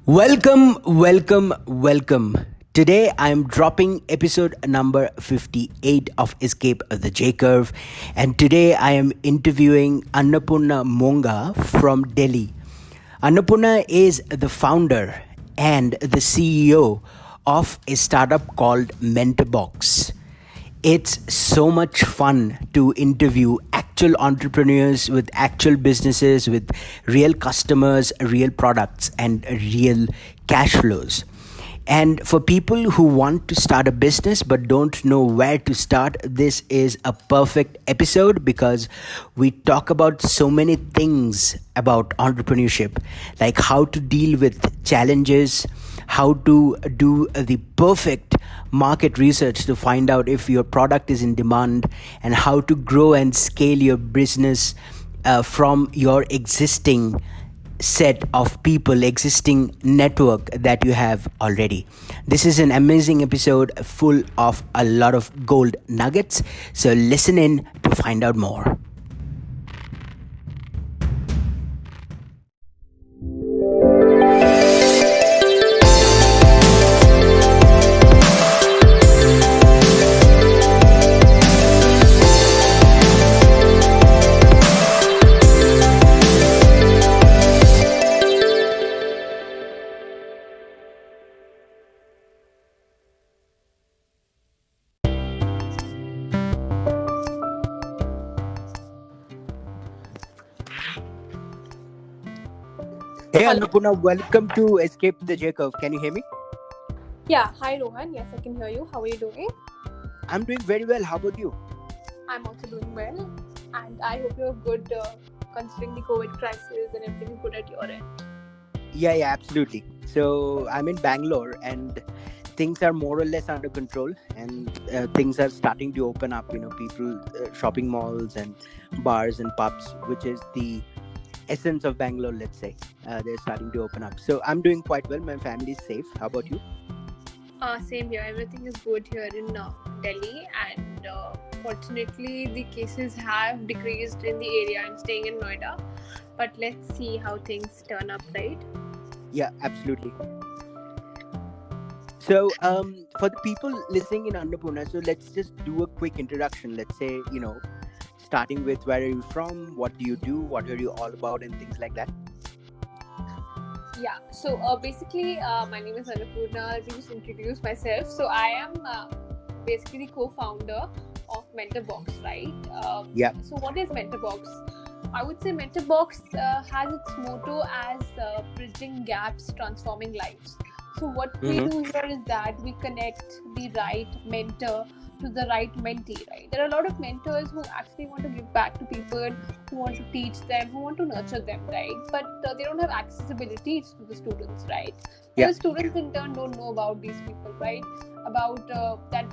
Welcome. Today I am dropping episode number 58 of Escape the J Curve, and today I am interviewing Annapurna Monga from Delhi. Annapurna is the founder and the CEO of a startup called Mentorbox. It's so much fun to interview actual entrepreneurs with actual businesses, with real customers, real products, and real cash flows. And for people who want to start a business but don't know where to start, this is a perfect episode because we talk about so many things about entrepreneurship, like how to deal with challenges, how to do the perfect market research to find out if your product is in demand, and how to grow and scale your business from your existing set of people, existing network that you have already. This is an amazing episode full of a lot of gold nuggets. So listen in to find out more. Hey Hello. Annapurna, welcome to Escape the J Curve. Can you hear me? Yeah, hi Rohan. Yes, I can hear you. How are you doing? I'm doing very well. How about you? I'm also doing well, and I hope you're good considering the COVID crisis and everything is good at your end. Yeah, absolutely. So I'm in Bangalore and things are more or less under control, and things are starting to open up. People, shopping malls and bars and pubs, which is the essence of Bangalore, let's say. They're starting to open up. So I'm doing quite well. My family is safe. How about you? Same here. Everything is good here in Delhi, and fortunately, the cases have decreased in the area. I'm staying in Noida, but let's see how things turn up, right? Yeah, absolutely. So for the people listening in Annapurna, so let's just do a quick introduction. Let's say, starting with where are you from, what do you do, what are you all about, and things like that. Yeah, so basically, my name is Annapurna. Let me just introduce myself. So I am basically the co-founder of Mentorbox, right? Yeah. So what is Mentorbox? I would say Mentorbox has its motto as bridging gaps, transforming lives. So what we do here is that we connect the right mentor to the right mentee, right? There are a lot of mentors who actually want to give back to people, who want to teach them, who want to nurture them, right? But they don't have accessibility to the students, right? Yeah. The students in turn don't know about these people, right? About that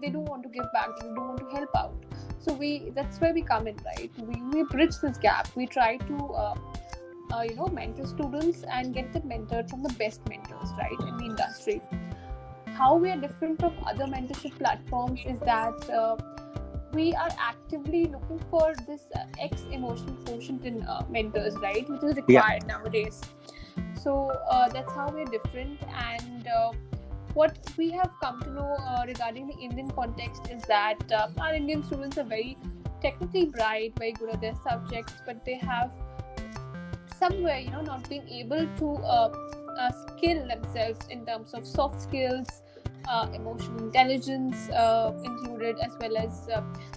they do want to give back, they do want to help out. So that's where we come in, right? We bridge this gap. We try to mentor students and get them mentored from the best mentors, right, in the industry. How we are different from other mentorship platforms is that we are actively looking for this X emotional quotient in mentors, right, which is required nowadays. So that's how we're different. And what we have come to know regarding the Indian context is that our Indian students are very technically bright, very good at their subjects, but they have somewhere, not being able to skill themselves in terms of soft skills, emotional intelligence included, as well as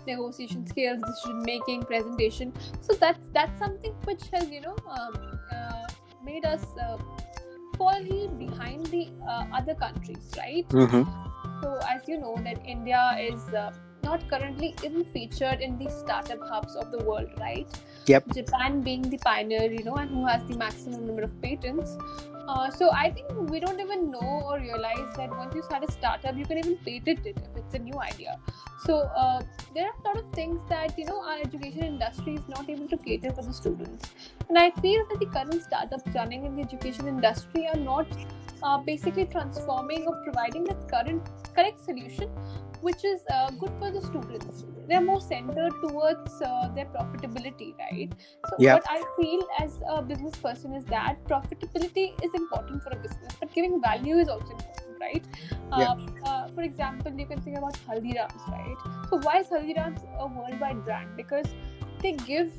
negotiation skills, decision making, presentation. So that's something which has made us fall behind the other countries, right? So as you know that India is not currently even featured in the startup hubs of the world, right? Yep. Japan being the pioneer, and who has the maximum number of patents. So I think we don't even know or realize that once you start a startup, you can even patent it if it's a new idea. So there are a lot of things that our education industry is not able to cater for the students. And I feel that the current startups running in the education industry are not basically transforming or providing the correct solution, which is good for the students. They're more centered towards their profitability, right? So Yeah. what I feel as a business person is that profitability is important for a business, but giving value is also important, right? Yeah. For example, you can think about Haldirams, right? So why is Haldirams a worldwide brand? Because they give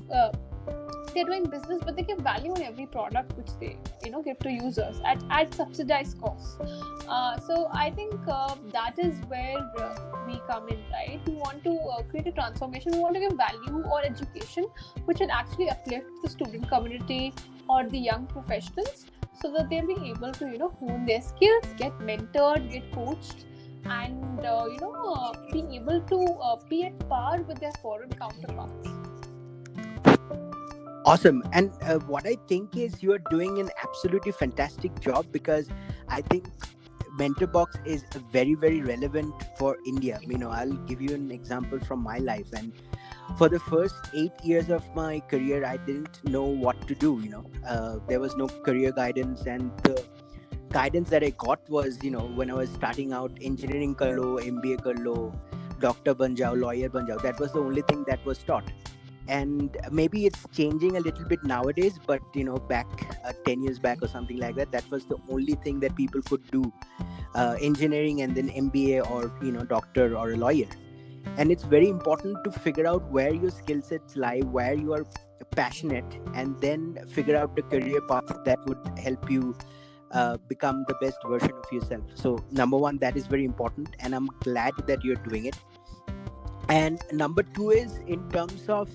they're doing business, but they give value on every product which they give to users at subsidized costs. So I think that is where we come in, right? We want to create a transformation. We want to give value or education which will actually uplift the student community or the young professionals, so that they'll be able to hone their skills, get mentored, get coached, and being able to be at par with their foreign counterparts. Awesome. And what I think is you are doing an absolutely fantastic job, because I think Mentorbox is very, very relevant for India. I'll give you an example from my life. And for the first 8 years of my career, I didn't know what to do. There was no career guidance, and the guidance that I got was, when I was starting out, engineering kar lo, MBA kar lo, doctor ban jao, lawyer ban jao. That was the only thing that was taught. And maybe it's changing a little bit nowadays, but back 10 years back or something like that, that was the only thing that people could do, engineering and then MBA or doctor or a lawyer. And it's very important to figure out where your skill sets lie, where you are passionate, and then figure out the career path that would help you become the best version of yourself. So number one, that is very important, and I'm glad that you're doing it. And number two is in terms of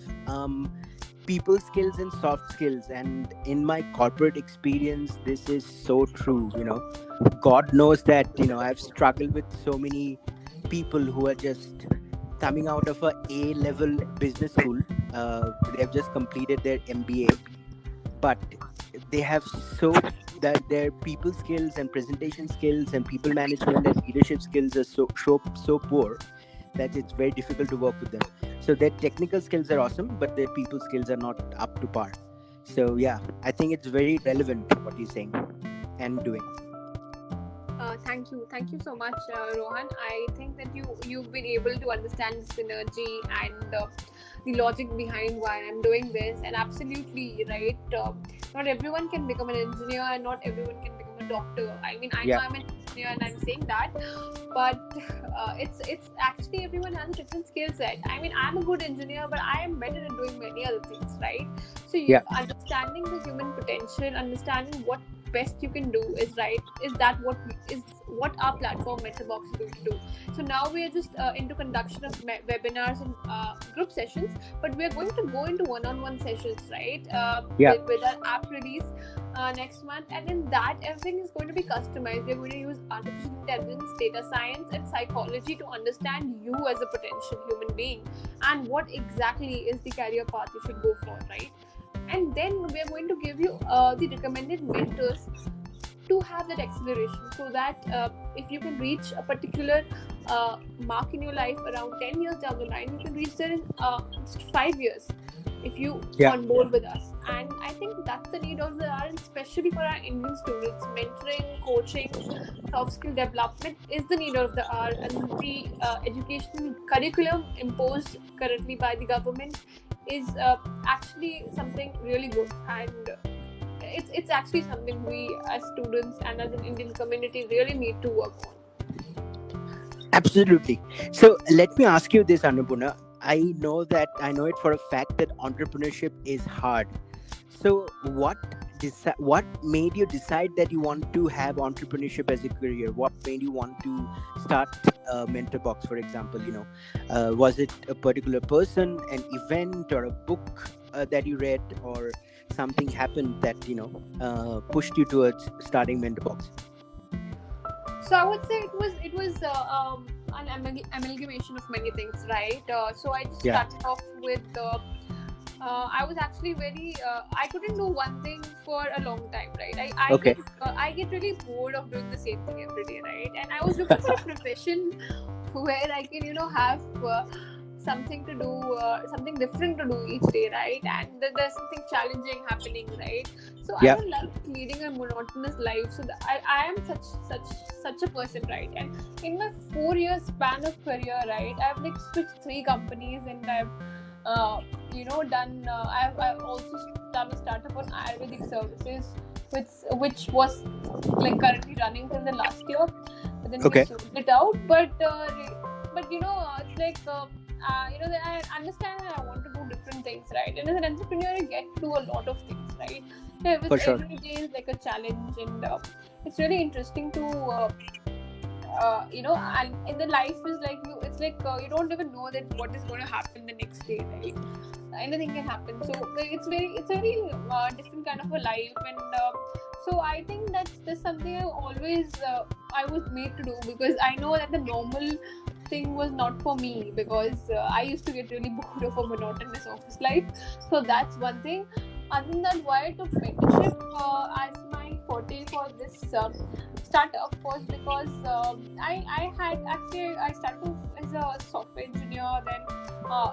people skills and soft skills. And in my corporate experience, this is so true. God knows that I've struggled with so many people who are just coming out of a A-level business school. They've just completed their MBA, but they have that their people skills and presentation skills and people management and leadership skills are so poor that it's very difficult to work with them. So their technical skills are awesome, but their people skills are not up to par. So yeah, I think it's very relevant what you're saying and doing. Thank you so much, Rohan. I think that you've been able to understand the synergy and the logic behind why I'm doing this. And absolutely right, not everyone can become an engineer, and not everyone can become a doctor. I mean, I know I'm an engineer and I'm saying that, but it's actually everyone has a different skill set. I mean, I'm a good engineer, but I am better at doing many other things, right? So understanding the human potential, understanding what best you can do is what our platform Mentorbox is going to do. So now we are just into conduction of webinars and group sessions, but we are going to go into one-on-one sessions, right? With our app release next month, and in that everything is going to be customized. We're going to use artificial intelligence, data science, and psychology to understand you as a potential human being and what exactly is the career path you should go for, right? And then we are going to give you the recommended mentors to have that acceleration, so that if you can reach a particular mark in your life around 10 years down the line, you can reach there in just 5 years if you on board with us. And I think that's the need of the hour, and especially for our Indian students. Mentoring, coaching, soft skill development is the need of the hour, and the educational curriculum imposed currently by the government is actually something really good, and it's actually something we as students and as an Indian community really need to work on. Absolutely. So let me ask you this, Annapurna. I know it for a fact that entrepreneurship is hard. So what made you decide that you want to have entrepreneurship as a career? What made you want to start Mentorbox, for example? Was it a particular person, an event, or a book that you read, or something happened that pushed you towards starting Mentorbox? So I would say it was an amalgamation of many things, right? So I just started off with I was actually very I couldn't do one thing for a long time, right? I get really bored of doing the same thing every day, right? And I was looking for a profession where I can have something to do, something different to do each day, right? And there's something challenging happening, right? So I Yeah. don't like leading a monotonous life. So I am such a person, right? And in my 4 year span of career, right, I've like switched 3 companies, and I've done. I've also done a startup on Ayurvedic services, which was like currently running till the last year, but then we Okay. sold it out. But it's like that I understand that I want to do different things, right? And as an entrepreneur, you get to do a lot of things, right? With For sure. every day is like a challenge, and it's really interesting to and in the life is like it's like you don't even know that what is going to happen the next day, right? Anything can happen. So it's very different kind of a life, and so I think that's something I was made to do, because I know that the normal thing was not for me, because I used to get really bored of a monotonous office life. So that's one thing. Other than that, why I took mentorship as my forte for this startup was because I started as a software engineer. Then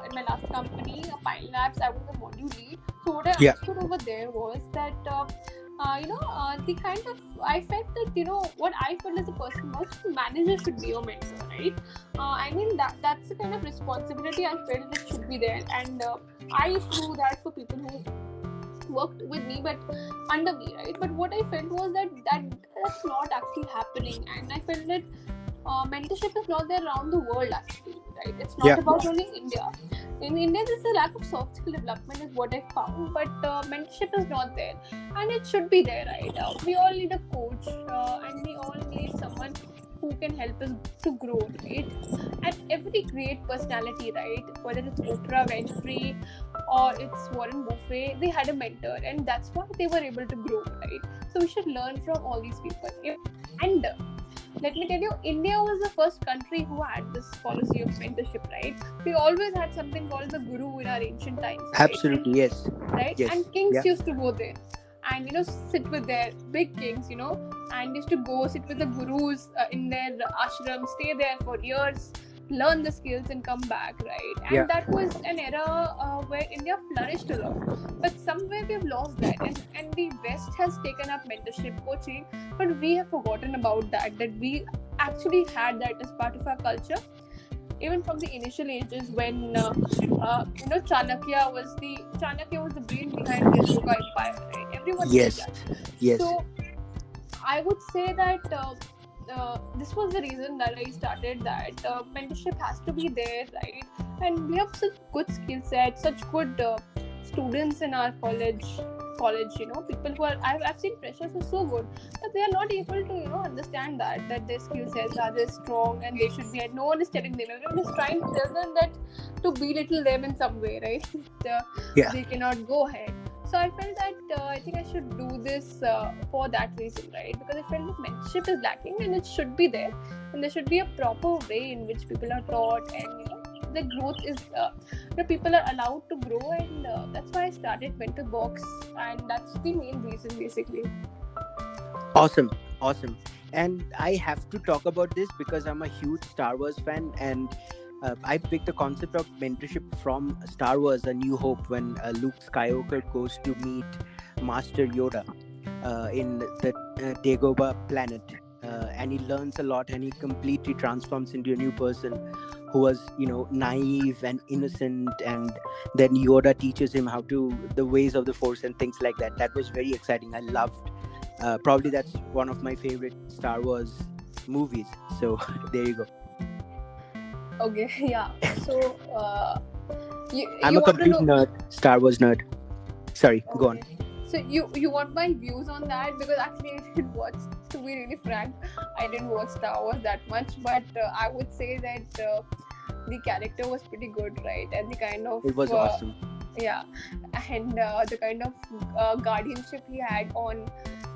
in my last company, Pine Labs, I was a module lead. So what I understood over there was that the kind of I felt that what I felt as a person was manager should be your mentor, right? I mean that's the kind of responsibility I felt that should be there, and I used to do that for people who worked with me but under me, right? But what I felt was that's not actually happening, and I felt that mentorship is not there around the world actually, right? It's not about only India. In India, there's a lack of soft skill development is what I found, but mentorship is not there, and it should be there, right? We all need a coach, and we all need someone who can help us to grow, right? And every great personality, right, whether it's Oprah Winfrey or it's Warren Buffett, they had a mentor, and that's why they were able to grow, right? So we should learn from all these people. And let me tell you, India was the first country who had this policy of mentorship, right? We always had something called the guru in our ancient times, right? Absolutely, yes. Right? Yes. And kings used to go there and sit with their big kings, and used to go sit with the gurus in their ashram, stay there for years, learn the skills and come back, right? And that was an era where India flourished a lot, but somewhere we've lost that, and the West has taken up mentorship coaching, but we have forgotten about that we actually had that as part of our culture, even from the initial ages when Chanakya was the brain behind the Ashoka Empire, right? Everyone said that. Yes. So I would say that this was the reason that I started that mentorship has to be there, right? And we have such good skill set, such good students in our college, people who are I've seen freshers who are so good, but they are not able to understand that their skill sets are this strong and they should be, and no one is telling them. Everyone is trying to tell them that to belittle them in some way, right? They cannot go ahead. So I felt that I think I should do this for that reason, right? Because I felt that mentorship is lacking and it should be there, and there should be a proper way in which people are taught, and the growth is people are allowed to grow, and that's why I started Mentor Box, and that's the main reason basically. Awesome. And I have to talk about this because I'm a huge Star Wars fan, and I picked the concept of mentorship from Star Wars: A New Hope, when Luke Skywalker goes to meet Master Yoda in the Dagobah planet, and he learns a lot, and he completely transforms into a new person who was naive and innocent, and then Yoda teaches him the ways of the Force and things like that. That was very exciting. I loved. Probably that's one of my favorite Star Wars movies. So there you go. Okay, yeah. So I'm a complete nerd, Star Wars nerd. Sorry, go on. So you want my views on that? Because actually I didn't watch, to be really frank, I didn't watch Star Wars that much, but I would say that the character was pretty good, right? And the kind of... It was awesome. Yeah, and the kind of guardianship he had on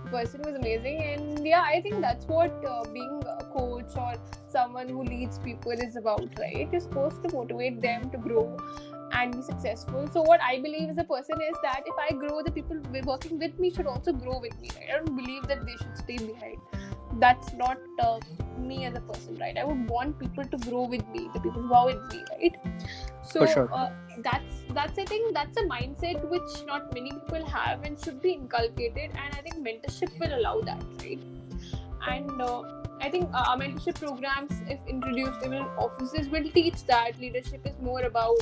person was amazing. And yeah, I think that's what being a coach or someone who leads people is about, right? You're supposed to motivate them to grow and be successful. So what I believe as a person is that if I grow, the people working with me should also grow with me, right? I don't believe that they should stay behind. that's not me as a person, right? I would want people to grow with me, the people who are with me, right? So For sure. that's I think that's a mindset which not many people have and should be inculcated, and I think mentorship will allow that, right? And I think our mentorship programs, if introduced even in offices, will teach that leadership is more about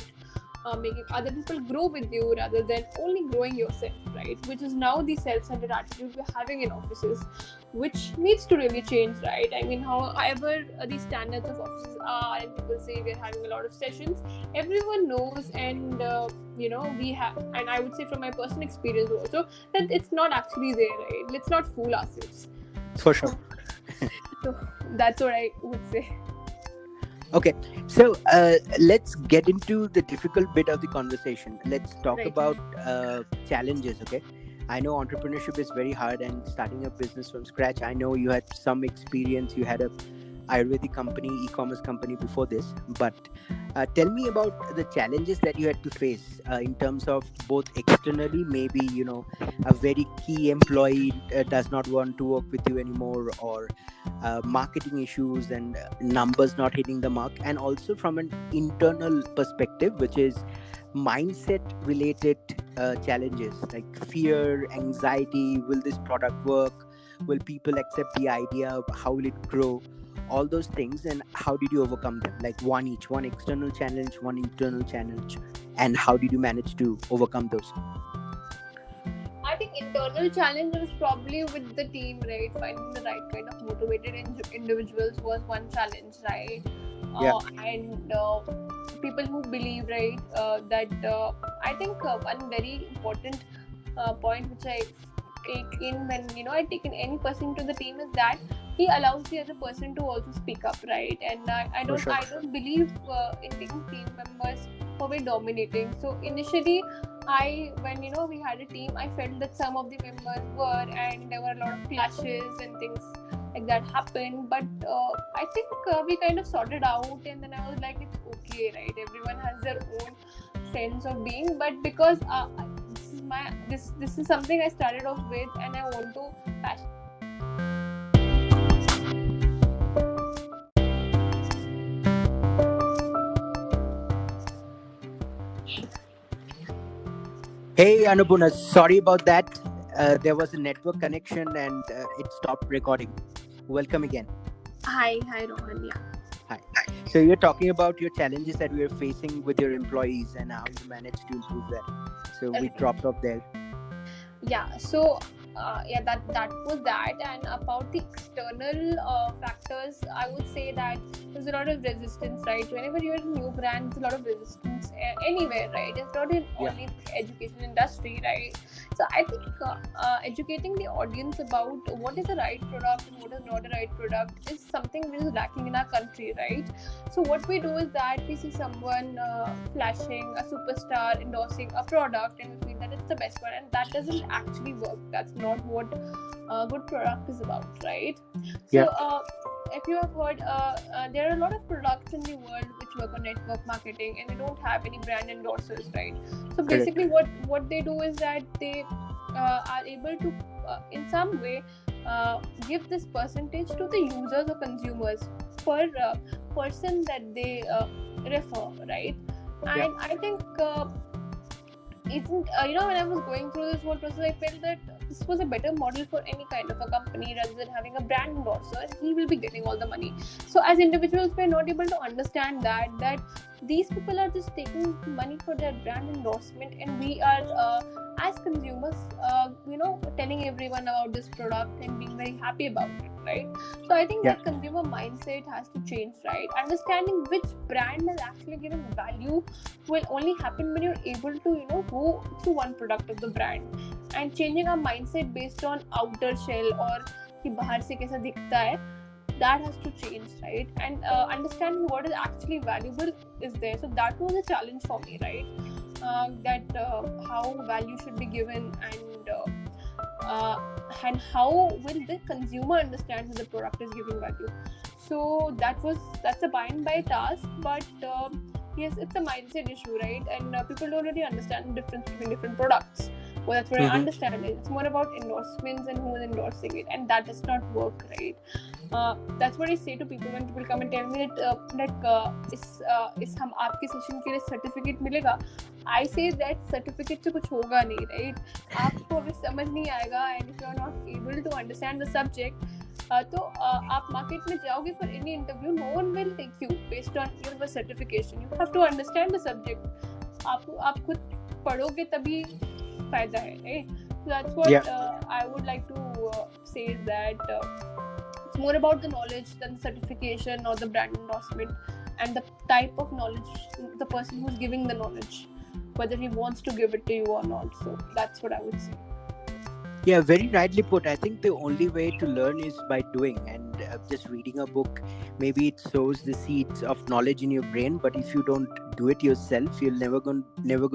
making other people grow with you rather than only growing yourself, right? Which is now the self-centered attitude we're having in offices, which needs to really change, right? I mean, however the standards of offices are, and people say we're having a lot of sessions, everyone knows, and we have, and I would say from my personal experience also, that it's not actually there, right? Let's not fool ourselves. For sure. So that's what I would say. Okay, so let's get into the difficult bit of the conversation. Let's talk Right. about challenges, okay? I know entrepreneurship is very hard, and starting a business from scratch. I know you had some experience. You had a Ayurvedic company, e-commerce company before this. But tell me about the challenges that you had to face in terms of both externally, maybe, a very key employee does not want to work with you anymore, or marketing issues and numbers not hitting the mark, and also from an internal perspective, which is mindset related challenges like fear, anxiety. Will this product work? Will people accept the idea? How will it grow? All those things, and how did you overcome them? Like one external challenge, one internal challenge, and how did you manage to overcome those? I think internal challenge was probably with the team, right? Finding the right kind of motivated individuals was one challenge, right? Yeah. And people who believe, right, that I think one very important point which I take in when I take in any person to the team is that he allows the other person to also speak up, right? And I For sure. don't believe in taking team members who are dominating. So initially, when we had a team, I felt that some of the members were, and there were a lot of clashes and things like that happened. But I think we kind of sorted out, and then I was like, it's okay, right? Everyone has their own sense of being, but because this is something I started off with, and I want to passion. Hey Anupurna, sorry about that. There was a network connection and it stopped recording. Welcome again. Hi Rohan. Yeah. Hi. So you're talking about your challenges that we are facing with your employees and how you managed to improve that. So we dropped off there. Yeah. So that was that. And about the external factors, I would say that there's a lot of resistance, right? Whenever you're in a new brand, there's a lot of resistance anywhere, right? It's not in only the education industry, right? So I think educating the audience about what is the right product and what is not the right product is something which is lacking in our country, right? So what we do is that we see someone flashing a superstar endorsing a product, and we feel that it's the best one, and that doesn't actually work. That's not what a good product is about, right? So if you have heard, there are a lot of products in the world which work on network marketing, and they don't have any brand endorsers, right? So basically what they do is that they are able to in some way give this percentage to the users or consumers per person that they refer, right? And I think isn't when I was going through this whole process, I felt that this was a better model for any kind of a company rather than having a brand endorser. He will be getting all the money. So as individuals, we're not able to understand that these people are just taking money for their brand endorsement, and we are as consumers telling everyone about this product and being very happy about it, right? So I think that consumer mindset has to change, right? Understanding which brand is actually giving value will only happen when you're able to go through one product of the brand, and changing our mindset based on outer shell or कि बाहर से कैसा दिखता है, that has to change, right? And understanding what is actually valuable is there. So that was a challenge for me, right? That how value should be given, and how will the consumer understand that the product is giving value. So that's a by task, but yes, it's a mindset issue, right? And people don't really understand the difference between different products. Well, that's what I understand. It's more about endorsements and who is endorsing it, and that does not work, right? That's what I say to people when people come and tell me that इस हम आपके session के लिए certificate मिलेगा. I say that certificate से कुछ होगा नहीं, right? आपको अगर समझ नहीं आएगा and if you are not able to understand the subject, तो आप मार्केट में जाओगे for any interview, no one will take you based on your certification. You have to understand the subject. आप खुद पढ़ोगे तभी फायदा है, right? So that's what I would like to say is that it's more about the knowledge than the certification or the brand endorsement, and the type of knowledge, the person who's giving the knowledge, whether he wants to give it to you or not. So that's what I would say. Yeah, very rightly put. I think the only way to learn is by doing, and just reading a book, maybe it sows the seeds of knowledge in your brain, but if you don't do it yourself, you're never going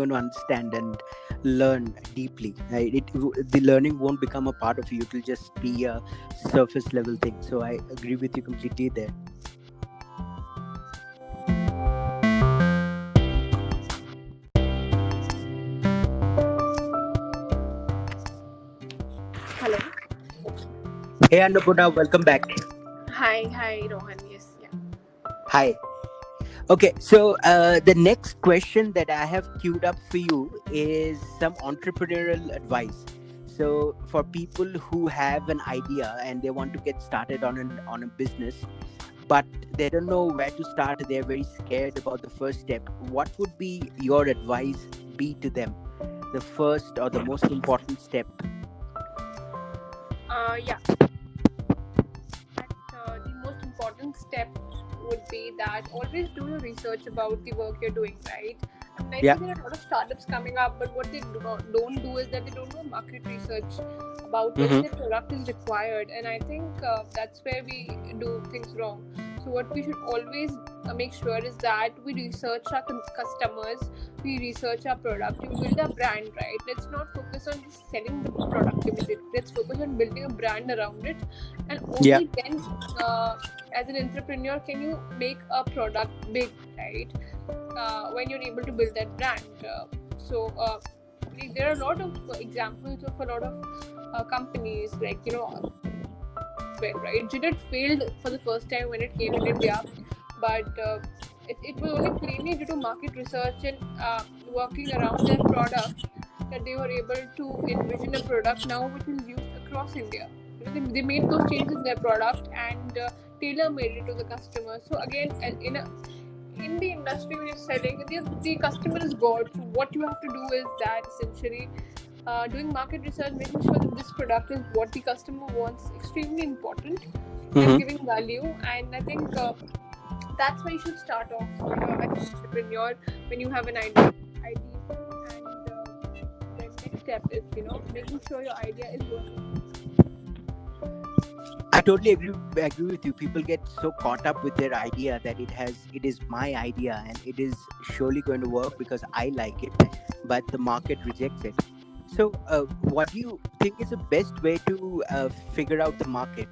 to understand and learn deeply. The learning won't become a part of you. It will just be a surface level thing. So I agree with you completely there. Hello. Hey Annapurna, welcome back. Hi Rohan. Yes, yeah. Hi. Okay, so the next question that I have queued up for you is some entrepreneurial advice. So for people who have an idea and they want to get started on a business, but they don't know where to start, they're very scared about the first step. What would be your advice be to them? The first or the most important step? Yeah. The most important step would be that always do your research about the work you're doing, right? I mean, I think there are a lot of startups coming up, but what they don't do is that they don't do market research about which their product is required, and I think that's where we do things wrong. So what we should always make sure is that we research our customers, we research our product, we build a brand, right? Let's not focus on just selling the product immediately. Let's focus on building a brand around it, and only then, as an entrepreneur, can you make a product big, right? When you're able to build that brand. So there are a lot of examples of a lot of companies, like, right? Gillette failed for the first time when it came in India, but it was only plainly due to market research and working around their product that they were able to envision a product now which is used across India. They made those changes in their product and tailor-made it to the customer. So again, in the industry when you're selling, the customer is God. So what you have to do is that essentially doing market research, making sure that this product is what the customer wants, extremely important, and giving value. And I think that's where you should start off as an entrepreneur when you have an idea. And the next step is, making sure your idea is working. I totally agree with you. People get so caught up with their idea that it is my idea and it is surely going to work because I like it, but the market rejects it. So what do you think is the best way to figure out the market?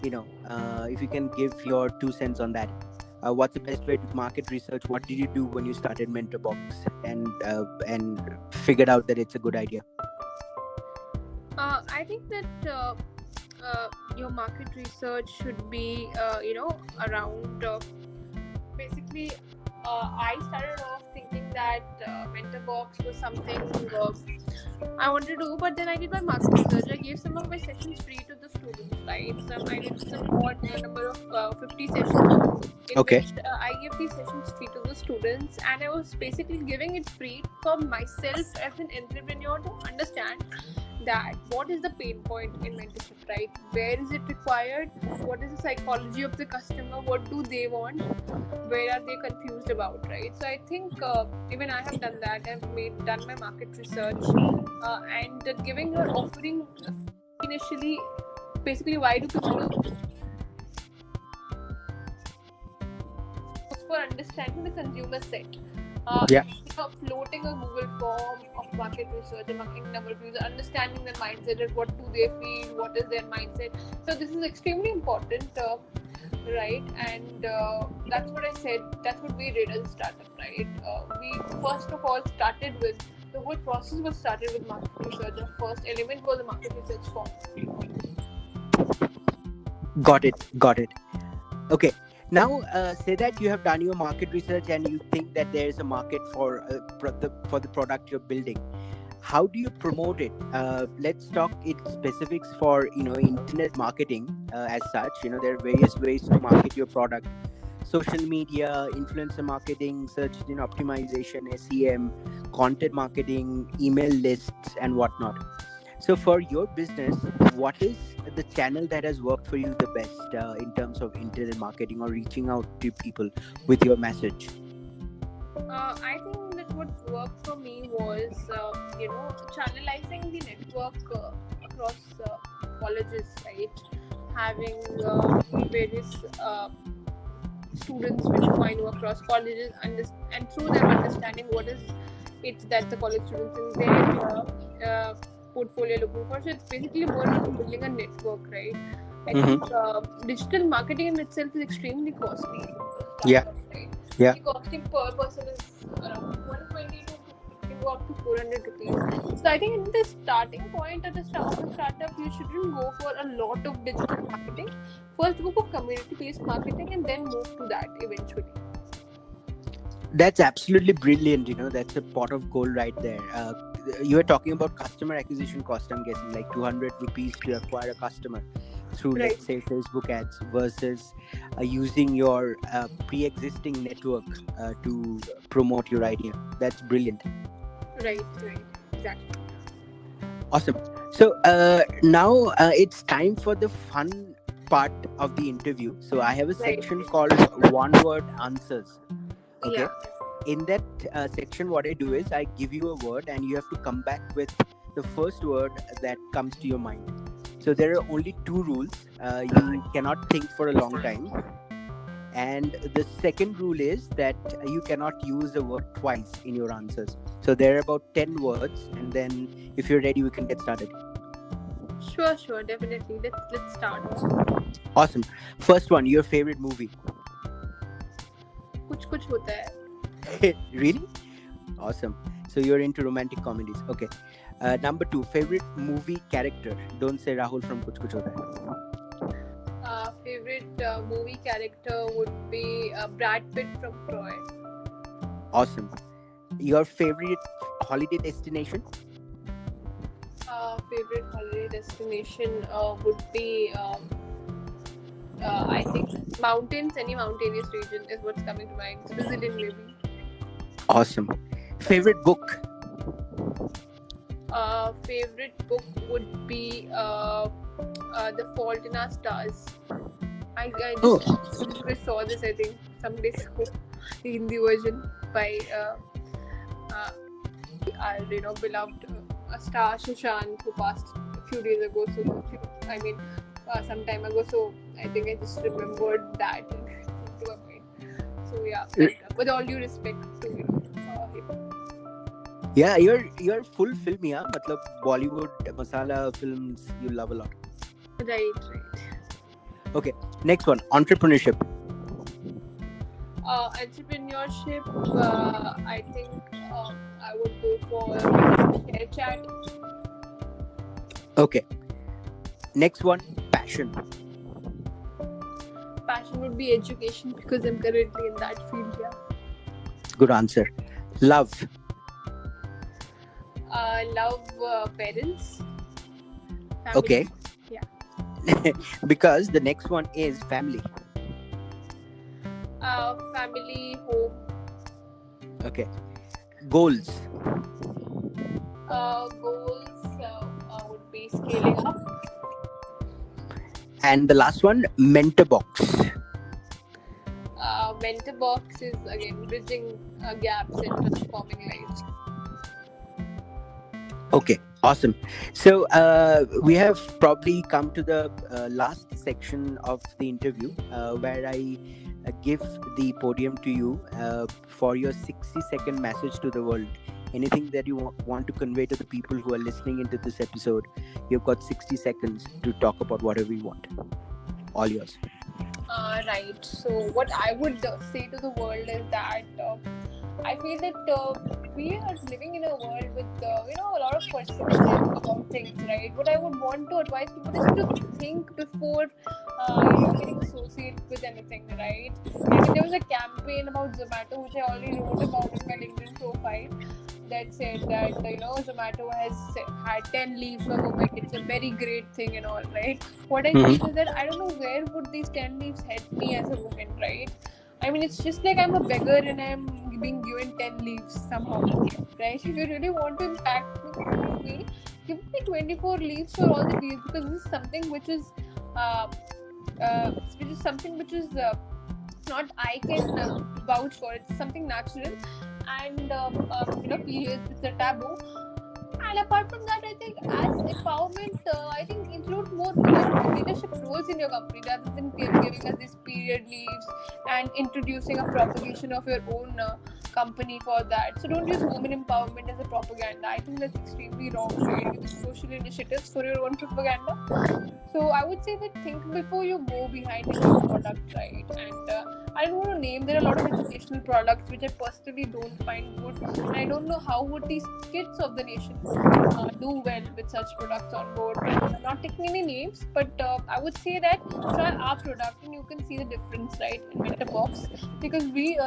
If you can give your 2 cents on that. What's the best way to market research? What did you do when you started Mentorbox and figured out that it's a good idea? I think that your market research should be, around. Basically, I started off thinking that Mentorbox was something I wanted to do, but then I did my market research. I gave some of my sessions free to the students, right? I did some odd number of 50 sessions. Okay. Which, I gave these sessions free to the students, and I was basically giving it free for myself as an entrepreneur to understand that what is the pain point in mentorship, right? Where is it required? What is the psychology of the customer? What do they want? Where are they confused about, right? So I think even I have done that. I've done my market research and giving your offering initially. Basically, why do people do? For understanding the consumer set. Floating a Google form of market research among number of users, understanding their mindset and what do they feel, what is their mindset. So this is extremely important, right? And that's what I said. That's what we did as a startup, right? We first of all started with the whole process was started with market research. The first element was a market research form. Got it. Okay. Now, say that you have done your market research and you think that there is a market for the product you're building. How do you promote it? Let's talk in specifics for internet marketing as such. There are various ways to market your product: social media, influencer marketing, search engine optimization, SEM, content marketing, email lists, and whatnot. So, for your business, what is the channel that has worked for you the best in terms of internet marketing or reaching out to people with your message? I think that what worked for me was, channelizing the network across colleges, right? Having various students which I know across colleges, and through them understanding what is it that the college students in their portfolio looking for. So it's basically more about building a network, right? I think digital marketing in itself is extremely costly. Yeah. Right? Yeah. The costing per person is around 120 to it can go up to 400 rupees. So I think in the starting point at the start of a startup, you shouldn't go for a lot of digital marketing. First, go for community-based marketing and then move to that eventually. That's absolutely brilliant. That's a pot of gold right there. You were talking about customer acquisition cost, I'm guessing, like 200 rupees to acquire a customer through, Right. let's say, Facebook ads versus using your pre-existing network to promote your idea. That's brilliant. Right, exactly. Awesome. So now it's time for the fun part of the interview. So I have a section called One Word Answers. Okay. Yeah. In that section, what I do is I give you a word and you have to come back with the first word that comes to your mind. So there are only two rules. You cannot think for a long time. And the second rule is that you cannot use the word twice in your answers. So there are about 10 words, and then if you're ready, we can get started. Sure, definitely. Let's start. Awesome. First one, your favorite movie. कुछ होता है. Really? Awesome. So you're into romantic comedies. Okay. Number 2, favorite movie character. Don't say Rahul from Kuch Kuch Hota Hai. Favorite movie character would be Brad Pitt from Troy. Awesome. Your favorite holiday destination? Favorite holiday destination would be I think mountains. Any mountainous region is what's coming to mind. Brazilian maybe. Awesome. Favorite book? Favorite book would be The Fault in Our Stars. I just saw this, I think, some days ago, the Hindi version by our beloved star Sushant, who passed a few days ago. Some time ago. So I think I just remembered that into my mind. So yeah, with all due respect to him. Yeah, you're full filmy, huh? Matlab Bollywood masala films you love a lot. Right. Okay, next one, entrepreneurship. Entrepreneurship, I think I would go for ShareChat. Okay, next one, passion. Passion would be education because I'm currently in that field. Yeah. Good answer. Love. Love parents. Family. Okay. Yeah. Because the next one is family. Family, home. Okay. Goals. Goals would be scaling up. And the last one, mentor box. Mentor box is again bridging gaps and transforming lives. Okay, awesome. So we have probably come to the last section of the interview where I give the podium to you for your 60-second message to the world. Anything that you want to convey to the people who are listening into this episode, you've got 60 seconds to talk about whatever you want. All yours. Right. So what I would say to the world is that I feel that we are living in a world with a lot of perception about things, right? What I would want to advise people is to think before getting associated with anything, right? I mean, there was a campaign about Zomato which I already wrote about in my LinkedIn profile that said that Zomato has had 10 leaves for women. It's a very great thing and all, right? What I feel is that I don't know where would these 10 leaves help me as a woman, right? I mean, it's just like I'm a beggar and I'm being given 10 leaves somehow, right? If you really want to impact me, give me 24 leaves for all the leaves, because this is something which is not I can vouch for. It's something natural, and it's a taboo. And apart from that, I think as empowerment, I think include more leadership roles in your company rather than giving us these period leaves and introducing a propagation of your own company for that. So don't use women empowerment as a propaganda. I think that's extremely wrong, right? Use social initiatives for your own propaganda. So I would say that think before you go behind your product, right? And I don't want to name. There are a lot of educational products which I personally don't find good, and I don't know how would these kids of the nation do well with such products on board. I'm not taking any names, but I would say that try our product and you can see the difference, right? In Mentorbox, because we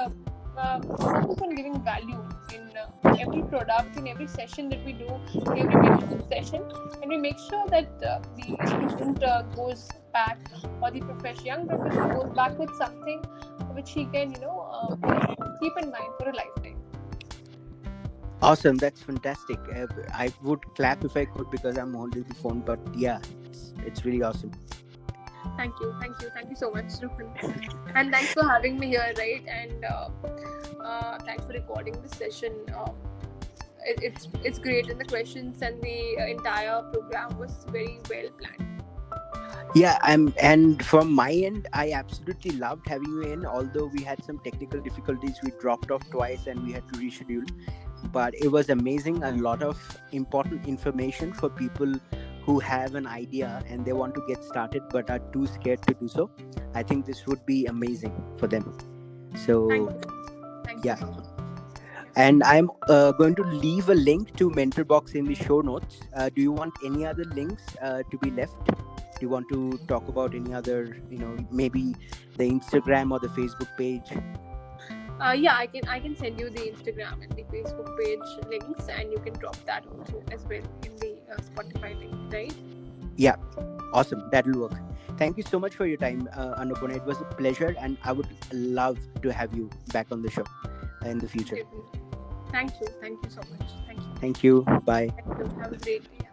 focus on giving value in every product, in every session that we do, in every mentorship session, and we make sure that the student goes back, or the young professional goes back with something which he can keep in mind for a lifetime. Awesome, that's fantastic. I would clap if I could, because I'm holding the phone, but yeah, it's really awesome. Thank you so much, Rohan. And thanks for having me here, right? And thanks for recording this session. It's great, and the questions and the entire program was very well planned. Yeah, and from my end, I absolutely loved having you in. Although we had some technical difficulties, we dropped off twice and we had to reschedule. But it was amazing. A lot of important information for people who have an idea and they want to get started but are too scared to do so. I think this would be amazing for them. So, Thank you so much. And I'm going to leave a link to Mentorbox in the show notes. Do you want any other links to be left? Do you want to talk about any other, maybe the Instagram or the Facebook page? Yeah, I can send you the Instagram and the Facebook page links, and you can drop that also as well in the Spotify link, right? Yeah, awesome. That'll work. Thank you so much for your time, Annapurna. It was a pleasure, and I would love to have you back on the show in the future. Thank you so much. Thank you. Bye. Thank you. Have a great day.